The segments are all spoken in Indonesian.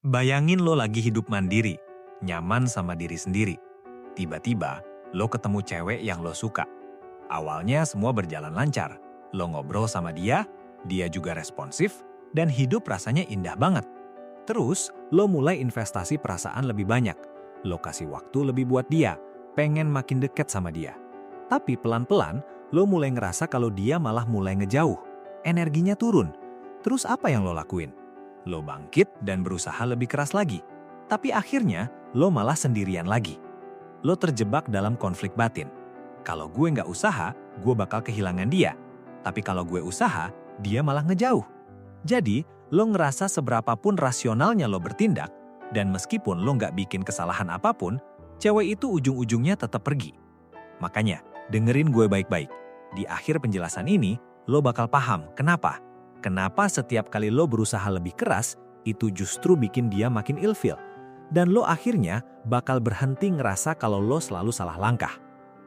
Bayangin lo lagi hidup mandiri, nyaman sama diri sendiri. Tiba-tiba, lo ketemu cewek yang lo suka. Awalnya semua berjalan lancar. Lo ngobrol sama dia, dia juga responsif, dan hidup rasanya indah banget. Terus, lo mulai investasi perasaan lebih banyak. Lo kasih waktu lebih buat dia, pengen makin deket sama dia. Tapi pelan-pelan, lo mulai ngerasa kalau dia malah mulai ngejauh. Energinya turun. Terus apa yang lo lakuin? Lo bangkit dan berusaha lebih keras lagi. Tapi akhirnya, lo malah sendirian lagi. Lo terjebak dalam konflik batin. Kalau gue nggak usaha, gue bakal kehilangan dia. Tapi kalau gue usaha, dia malah ngejauh. Jadi, lo ngerasa seberapapun rasionalnya lo bertindak, dan meskipun lo nggak bikin kesalahan apapun, cewek itu ujung-ujungnya tetap pergi. Makanya, dengerin gue baik-baik. Di akhir penjelasan ini, lo bakal paham kenapa. Kenapa setiap kali lo berusaha lebih keras, itu justru bikin dia makin ilfil. Dan lo akhirnya bakal berhenti ngerasa kalau lo selalu salah langkah.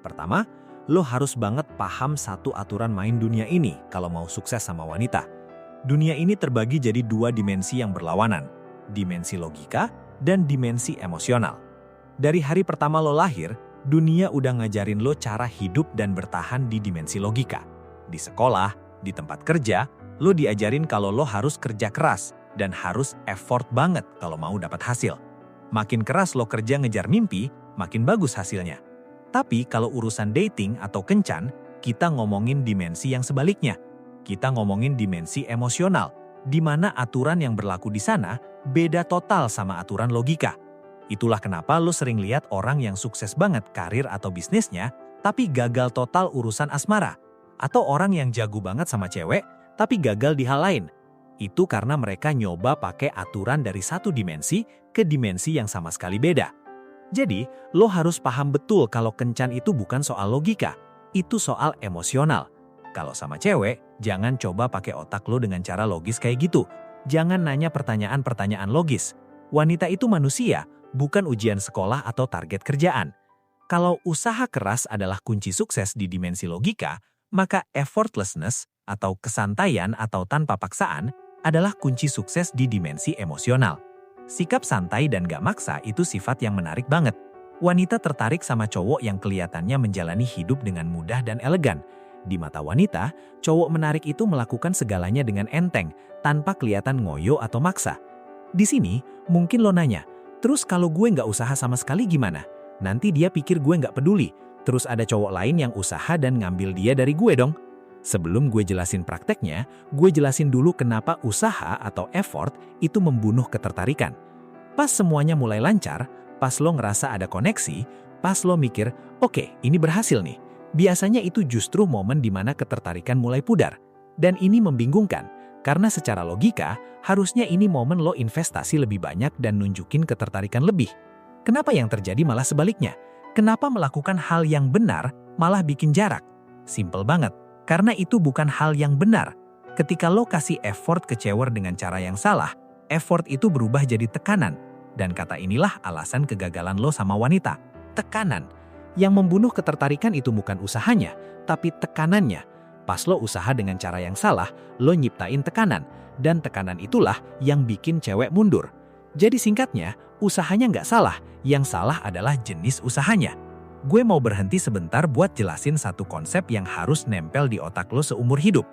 Pertama, lo harus banget paham satu aturan main dunia ini kalau mau sukses sama wanita. Dunia ini terbagi jadi dua dimensi yang berlawanan, dimensi logika dan dimensi emosional. Dari hari pertama lo lahir, dunia udah ngajarin lo cara hidup dan bertahan di dimensi logika. Di sekolah, di tempat kerja, lo diajarin kalau lo harus kerja keras dan harus effort banget kalau mau dapat hasil. Makin keras lo kerja ngejar mimpi, makin bagus hasilnya. Tapi kalau urusan dating atau kencan, kita ngomongin dimensi yang sebaliknya. Kita ngomongin dimensi emosional, di mana aturan yang berlaku di sana beda total sama aturan logika. Itulah kenapa lo sering lihat orang yang sukses banget karir atau bisnisnya, tapi gagal total urusan asmara. Atau orang yang jago banget sama cewek, tapi gagal di hal lain. Itu karena mereka nyoba pakai aturan dari satu dimensi ke dimensi yang sama sekali beda. Jadi, lo harus paham betul kalau kencan itu bukan soal logika, itu soal emosional. Kalau sama cewek, jangan coba pakai otak lo dengan cara logis kayak gitu. Jangan nanya pertanyaan-pertanyaan logis. Wanita itu manusia, bukan ujian sekolah atau target kerjaan. Kalau usaha keras adalah kunci sukses di dimensi logika, maka effortlessness atau kesantaian atau tanpa paksaan adalah kunci sukses di dimensi emosional. Sikap santai dan gak maksa itu sifat yang menarik banget. Wanita tertarik sama cowok yang kelihatannya menjalani hidup dengan mudah dan elegan. Di mata wanita, cowok menarik itu melakukan segalanya dengan enteng, tanpa kelihatan ngoyo atau maksa. Di sini, mungkin lo nanya, terus kalau gue gak usaha sama sekali gimana? Nanti dia pikir gue gak peduli. Terus ada cowok lain yang usaha dan ngambil dia dari gue dong. Sebelum gue jelasin prakteknya, gue jelasin dulu kenapa usaha atau effort itu membunuh ketertarikan. Pas semuanya mulai lancar, pas lo ngerasa ada koneksi, pas lo mikir, oke, ini berhasil nih. Biasanya itu justru momen di mana ketertarikan mulai pudar. Dan ini membingungkan, karena secara logika, harusnya ini momen lo investasi lebih banyak dan nunjukin ketertarikan lebih. Kenapa yang terjadi malah sebaliknya? Kenapa melakukan hal yang benar malah bikin jarak? Simple banget, karena itu bukan hal yang benar. Ketika lo kasih effort ke cewek dengan cara yang salah, effort itu berubah jadi tekanan. Dan kata inilah alasan kegagalan lo sama wanita. Tekanan. Yang membunuh ketertarikan itu bukan usahanya, tapi tekanannya. Pas lo usaha dengan cara yang salah, lo nyiptain tekanan. Dan tekanan itulah yang bikin cewek mundur. Jadi singkatnya, usahanya nggak salah, yang salah adalah jenis usahanya. Gue mau berhenti sebentar buat jelasin satu konsep yang harus nempel di otak lo seumur hidup.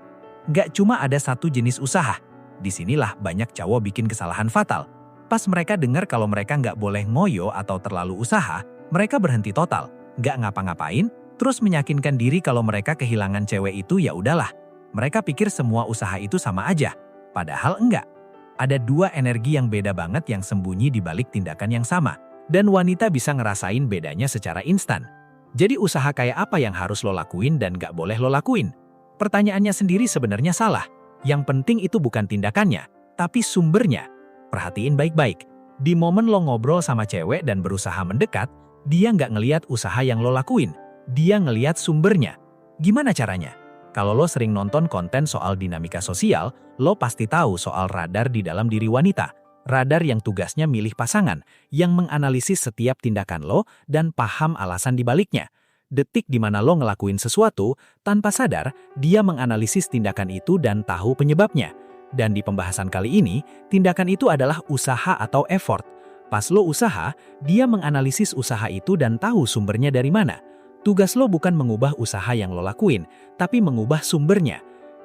Nggak cuma ada satu jenis usaha. Disinilah banyak cowok bikin kesalahan fatal. Pas mereka dengar kalau mereka nggak boleh ngoyo atau terlalu usaha, mereka berhenti total, nggak ngapa-ngapain, terus meyakinkan diri kalau mereka kehilangan cewek itu ya udahlah. Mereka pikir semua usaha itu sama aja, padahal enggak. Ada dua energi yang beda banget yang sembunyi di balik tindakan yang sama. Dan wanita bisa ngerasain bedanya secara instan. Jadi usaha kayak apa yang harus lo lakuin dan gak boleh lo lakuin? Pertanyaannya sendiri sebenarnya salah. Yang penting itu bukan tindakannya, tapi sumbernya. Perhatiin baik-baik. Di momen lo ngobrol sama cewek dan berusaha mendekat, dia gak ngeliat usaha yang lo lakuin. Dia ngeliat sumbernya. Gimana caranya? Kalau lo sering nonton konten soal dinamika sosial, lo pasti tahu soal radar di dalam diri wanita. Radar yang tugasnya milih pasangan, yang menganalisis setiap tindakan lo dan paham alasan dibaliknya. Detik di mana lo ngelakuin sesuatu, tanpa sadar, dia menganalisis tindakan itu dan tahu penyebabnya. Dan di pembahasan kali ini, tindakan itu adalah usaha atau effort. Pas lo usaha, dia menganalisis usaha itu dan tahu sumbernya dari mana. Tugas lo bukan mengubah usaha yang lo lakuin, tapi mengubah sumbernya.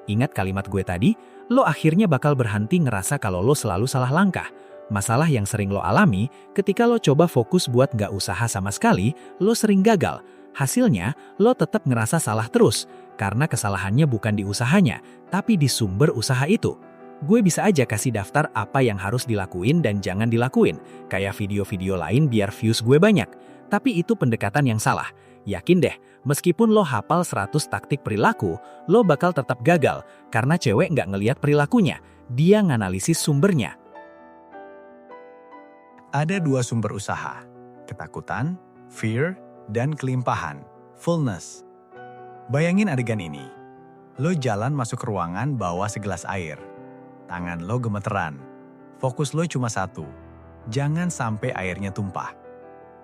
Ingat kalimat gue tadi, lo akhirnya bakal berhenti ngerasa kalau lo selalu salah langkah. Masalah yang sering lo alami, ketika lo coba fokus buat nggak usaha sama sekali, lo sering gagal. Hasilnya, lo tetap ngerasa salah terus, karena kesalahannya bukan di usahanya, tapi di sumber usaha itu. Gue bisa aja kasih daftar apa yang harus dilakuin dan jangan dilakuin, kayak video-video lain biar views gue banyak. Tapi itu pendekatan yang salah. Yakin deh, meskipun lo hafal 100 taktik perilaku, lo bakal tetap gagal, karena cewek nggak ngeliat perilakunya, dia nganalisis sumbernya. Ada 2 sumber usaha, ketakutan, fear, dan kelimpahan, fullness. Bayangin adegan ini. Lo jalan masuk ruangan bawa segelas air. Tangan lo gemeteran. Fokus lo cuma satu. Jangan sampai airnya tumpah.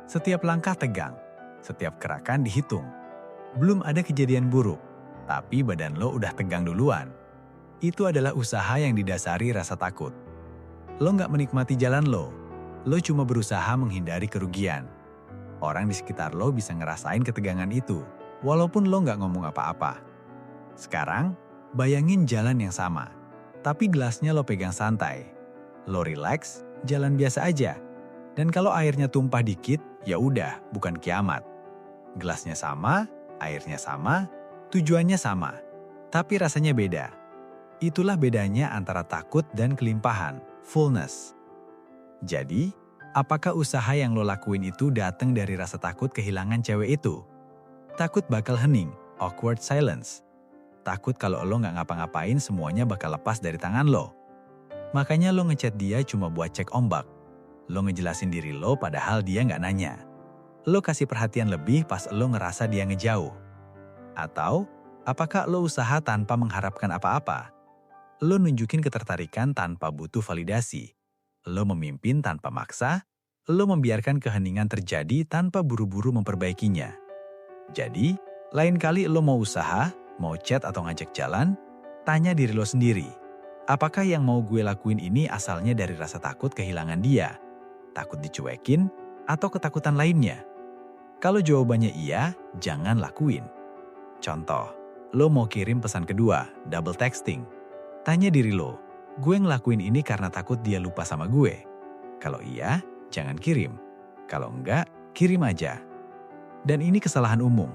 Setiap langkah tegang. Setiap gerakan dihitung. Belum ada kejadian buruk. Tapi badan lo udah tegang duluan. Itu adalah usaha yang didasari rasa takut. Lo nggak menikmati jalan lo. Lo cuma berusaha menghindari kerugian. Orang di sekitar lo bisa ngerasain ketegangan itu. Walaupun lo nggak ngomong apa-apa. Sekarang, bayangin jalan yang sama. Tapi gelasnya lo pegang santai. Lo relax, jalan biasa aja. Dan kalau airnya tumpah dikit, ya udah, bukan kiamat. Gelasnya sama, airnya sama, tujuannya sama. Tapi rasanya beda. Itulah bedanya antara takut dan kelimpahan, fullness. Jadi, apakah usaha yang lo lakuin itu datang dari rasa takut kehilangan cewek itu? Takut bakal hening, awkward silence. Takut kalau lo nggak ngapa-ngapain semuanya bakal lepas dari tangan lo. Makanya lo ngechat dia cuma buat cek ombak. Lo ngejelasin diri lo padahal dia nggak nanya. Lo kasih perhatian lebih pas lo ngerasa dia ngejauh. Atau, apakah lo usaha tanpa mengharapkan apa-apa? Lo nunjukin ketertarikan tanpa butuh validasi. Lo memimpin tanpa maksa. Lo membiarkan keheningan terjadi tanpa buru-buru memperbaikinya. Jadi, lain kali lo mau usaha, mau chat atau ngajak jalan, tanya diri lo sendiri. Apakah yang mau gue lakuin ini asalnya dari rasa takut kehilangan dia? Takut dicuekin, atau ketakutan lainnya? Kalau jawabannya iya, jangan lakuin. Contoh, lo mau kirim pesan kedua, double texting. Tanya diri lo, gue ngelakuin ini karena takut dia lupa sama gue. Kalau iya, jangan kirim. Kalau enggak, kirim aja. Dan ini kesalahan umum.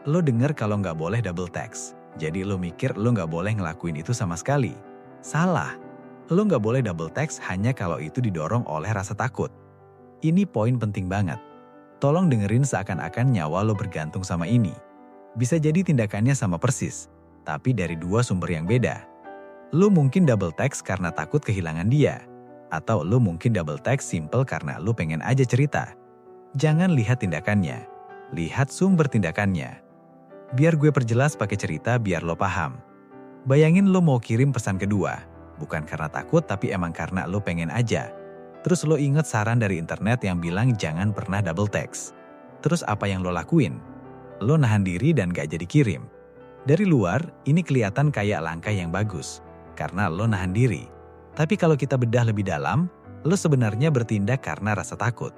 Lo denger kalau nggak boleh double text. Jadi lo mikir lo nggak boleh ngelakuin itu sama sekali. Salah. Lo nggak boleh double text hanya kalau itu didorong oleh rasa takut. Ini poin penting banget. Tolong dengerin seakan-akan nyawa lo bergantung sama ini. Bisa jadi tindakannya sama persis, tapi dari 2 sumber yang beda. Lo mungkin double text karena takut kehilangan dia. Atau lo mungkin double text simple karena lo pengen aja cerita. Jangan lihat tindakannya. Lihat sumber tindakannya. Biar gue perjelas pakai cerita biar lo paham. Bayangin lo mau kirim pesan kedua. Bukan karena takut tapi emang karena lo pengen aja. Terus lo inget saran dari internet yang bilang jangan pernah double text. Terus apa yang lo lakuin? Lo nahan diri dan gak jadi kirim. Dari luar, ini kelihatan kayak langkah yang bagus. Karena lo nahan diri. Tapi kalau kita bedah lebih dalam, lo sebenarnya bertindak karena rasa takut.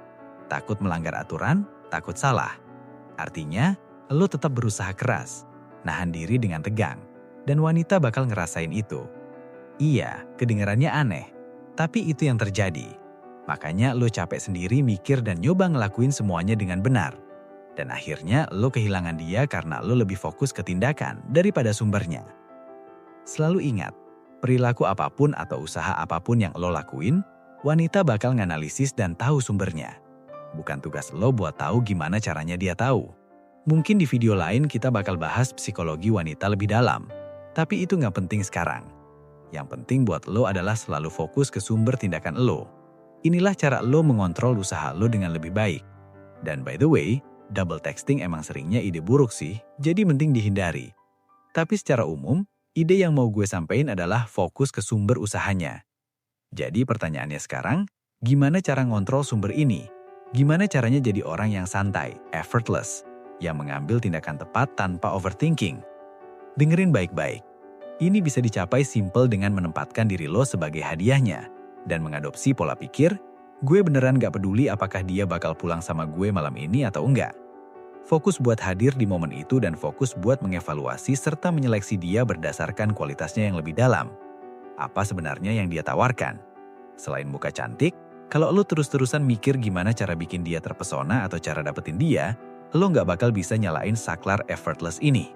Takut melanggar aturan, takut salah. Artinya, lo tetap berusaha keras, nahan diri dengan tegang, dan wanita bakal ngerasain itu. Iya, kedengarannya aneh, tapi itu yang terjadi. Makanya lo capek sendiri mikir dan nyoba ngelakuin semuanya dengan benar. Dan akhirnya lo kehilangan dia karena lo lebih fokus ke tindakan daripada sumbernya. Selalu ingat, perilaku apapun atau usaha apapun yang lo lakuin, wanita bakal nganalisis dan tahu sumbernya. Bukan tugas lo buat tahu gimana caranya dia tahu. Mungkin di video lain kita bakal bahas psikologi wanita lebih dalam. Tapi itu nggak penting sekarang. Yang penting buat lo adalah selalu fokus ke sumber tindakan lo. Inilah cara lo mengontrol usaha lo dengan lebih baik. Dan by the way, double texting emang seringnya ide buruk sih, jadi mending dihindari. Tapi secara umum, ide yang mau gue sampaikan adalah fokus ke sumber usahanya. Jadi pertanyaannya sekarang, gimana cara ngontrol sumber ini? Gimana caranya jadi orang yang santai, effortless, yang mengambil tindakan tepat tanpa overthinking? Dengerin baik-baik. Ini bisa dicapai simple dengan menempatkan diri lo sebagai hadiahnya dan mengadopsi pola pikir, gue beneran gak peduli apakah dia bakal pulang sama gue malam ini atau enggak. Fokus buat hadir di momen itu dan fokus buat mengevaluasi serta menyeleksi dia berdasarkan kualitasnya yang lebih dalam. Apa sebenarnya yang dia tawarkan? Selain muka cantik, kalau lo terus-terusan mikir gimana cara bikin dia terpesona atau cara dapetin dia, lo gak bakal bisa nyalain saklar effortless ini.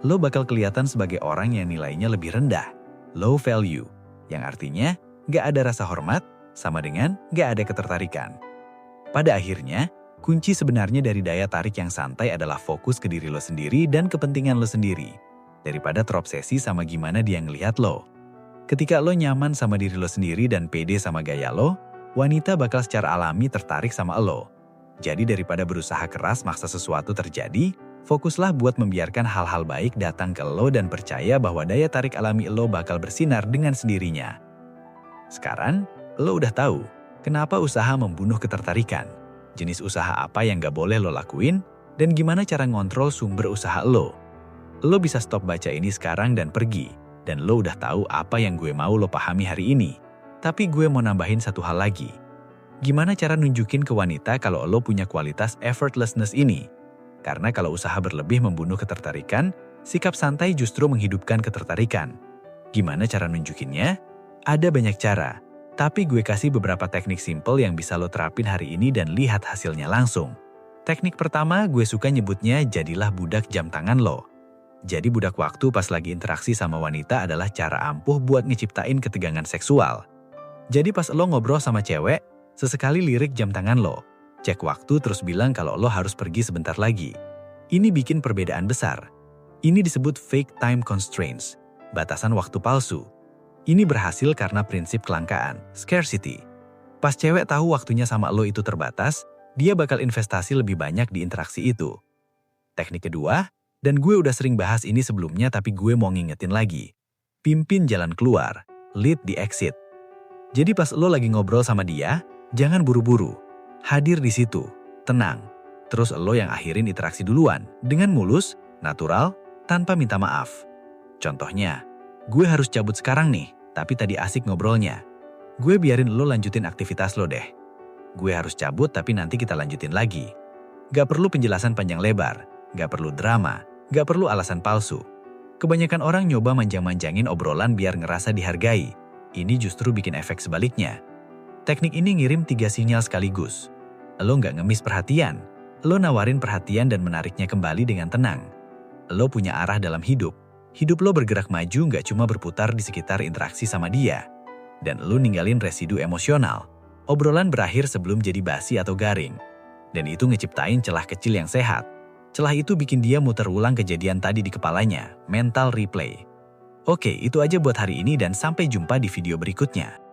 Lo bakal kelihatan sebagai orang yang nilainya lebih rendah, low value, yang artinya gak ada rasa hormat, sama dengan gak ada ketertarikan. Pada akhirnya, kunci sebenarnya dari daya tarik yang santai adalah fokus ke diri lo sendiri dan kepentingan lo sendiri, daripada terobsesi sama gimana dia ngelihat lo. Ketika lo nyaman sama diri lo sendiri dan pede sama gaya lo, wanita bakal secara alami tertarik sama lo. Jadi daripada berusaha keras maksa sesuatu terjadi, fokuslah buat membiarkan hal-hal baik datang ke lo dan percaya bahwa daya tarik alami lo bakal bersinar dengan sendirinya. Sekarang, lo udah tahu kenapa usaha membunuh ketertarikan, jenis usaha apa yang gak boleh lo lakuin, dan gimana cara ngontrol sumber usaha lo. Lo bisa stop baca ini sekarang dan pergi, dan lo udah tahu apa yang gue mau lo pahami hari ini. Tapi gue mau nambahin satu hal lagi. Gimana cara nunjukin ke wanita kalau lo punya kualitas effortlessness ini? Karena kalau usaha berlebih membunuh ketertarikan, sikap santai justru menghidupkan ketertarikan. Gimana cara nunjukinnya? Ada banyak cara, tapi gue kasih beberapa teknik simple yang bisa lo terapin hari ini dan lihat hasilnya langsung. Teknik pertama gue suka nyebutnya jadilah budak jam tangan lo. Jadi budak waktu pas lagi interaksi sama wanita adalah cara ampuh buat ngeciptain ketegangan seksual. Jadi pas lo ngobrol sama cewek, sesekali lirik jam tangan lo. Cek waktu terus bilang kalau lo harus pergi sebentar lagi. Ini bikin perbedaan besar. Ini disebut fake time constraints, batasan waktu palsu. Ini berhasil karena prinsip kelangkaan, scarcity. Pas cewek tahu waktunya sama lo itu terbatas, dia bakal investasi lebih banyak di interaksi itu. Teknik kedua, dan gue udah sering bahas ini sebelumnya tapi gue mau ngingetin lagi. Pimpin jalan keluar, lead the exit. Jadi pas lo lagi ngobrol sama dia, jangan buru-buru. Hadir di situ, tenang. Terus lo yang akhirin interaksi duluan, dengan mulus, natural, tanpa minta maaf. Contohnya, gue harus cabut sekarang nih, tapi tadi asik ngobrolnya. Gue biarin lo lanjutin aktivitas lo deh. Gue harus cabut tapi nanti kita lanjutin lagi. Gak perlu penjelasan panjang lebar, gak perlu drama, gak perlu alasan palsu. Kebanyakan orang nyoba manjang-manjangin obrolan biar ngerasa dihargai. Ini justru bikin efek sebaliknya. Teknik ini ngirim 3 sinyal sekaligus. Lo nggak ngemis perhatian. Lo nawarin perhatian dan menariknya kembali dengan tenang. Lo punya arah dalam hidup. Hidup lo bergerak maju nggak cuma berputar di sekitar interaksi sama dia. Dan lo ninggalin residu emosional. Obrolan berakhir sebelum jadi basi atau garing. Dan itu ngeciptain celah kecil yang sehat. Celah itu bikin dia muter ulang kejadian tadi di kepalanya. Mental replay. Oke, itu aja buat hari ini dan sampai jumpa di video berikutnya.